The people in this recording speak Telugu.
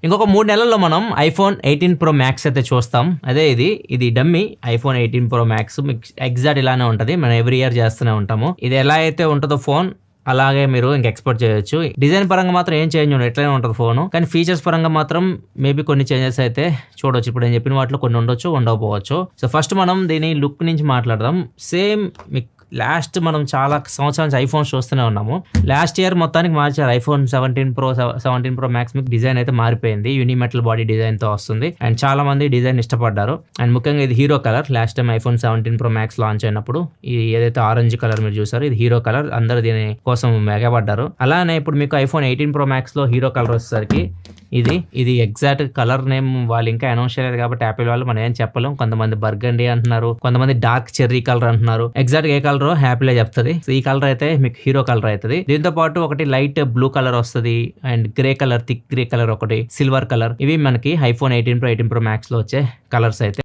ఇంకొక 3 నెలల్లో మనం ఐఫోన్ 18 ప్రో మ్యాక్స్ అయితే చూస్తాం. అదే ఇది డమ్మీ ఐఫోన్ 18 ప్రో మ్యాక్స్ మీకు ఎగ్జాక్ట్ ఇలానే ఉంటది. మనం ఎవ్రీ ఇయర్ చేస్తూనే ఉంటాము. ఇది ఎలా అయితే ఉంటుందో ఫోన్ అలాగే మీరు ఇంక ఎక్స్పోర్ట్ చేయొచ్చు. డిజైన్ పరంగా మాత్రం ఏం చేంజ్ ఉండదు, ఎట్లనే ఉంటుంది ఫోన్. కానీ ఫీచర్స్ పరంగా మాత్రం మేబీ కొన్ని చేంజెస్ అయితే చూడొచ్చు. ఇప్పుడు నేను చెప్పిన వాటిలో కొన్ని ఉండొచ్చు, ఉండకపోవచ్చు. సో ఫస్ట్ మనం దీని లుక్ నుంచి మాట్లాడదాం. సేమ్ మీకు లాస్ట్ మనం చాలా సంవత్సరాల నుంచి ఐఫోన్స్ చూస్తూనే ఉన్నాము. లాస్ట్ ఇయర్ మొత్తానికి మార్చారు. ఐఫోన్ 17 ప్రో మ్యాక్స్ మీకు డిజైన్ అయితే మారిపోయింది. యూనిమెటల్ బాడీ డిజైన్ తో వస్తుంది అండ్ చాలా మంది డిజైన్ ఇష్టపడ్డారు. అండ్ ముఖ్యంగా ఇది hero colour. Last time iPhone 17 pro max launch అయినప్పుడు ఇది ఏదైతే ఆరెంజ్ కలర్ మీరు చూసారో ఇది హీరో కలర్. అందరూ దీని కోసం మెగపడ్డారు. అలానే ఇప్పుడు మీకు ఐఫోన్ 18 ప్రో మ్యాక్స్ లో హీరో కలర్ వచ్చేసరికి ఇది ఎగ్జాక్ట్ కలర్ నేమ్ వాళ్ళు ఇంకా అనౌన్స్ చేయలేదు కాబట్టి యాపిల్ వాళ్ళు మనం ఏం చెప్పలేం. కొంతమంది బర్గండి అంటున్నారు, కొంతమంది డార్క్ చెర్రీ కలర్ అంటున్నారు. ఎగ్జాక్ట్ ఏ కలర్ హ్యాపీలో చెప్తుంది. ఈ కలర్ అయితే మీకు హీరో కలర్ అవుతుంది. దీంతో పాటు ఒకటి లైట్ బ్లూ కలర్ వస్తుంది and grey colour, thick grey colour, ఒకటి సిల్వర్ కలర్. ఇవి మనకి ఐఫోన్ 18 ప్రో మ్యాక్స్ లో వచ్చే కలర్స్ అయితే.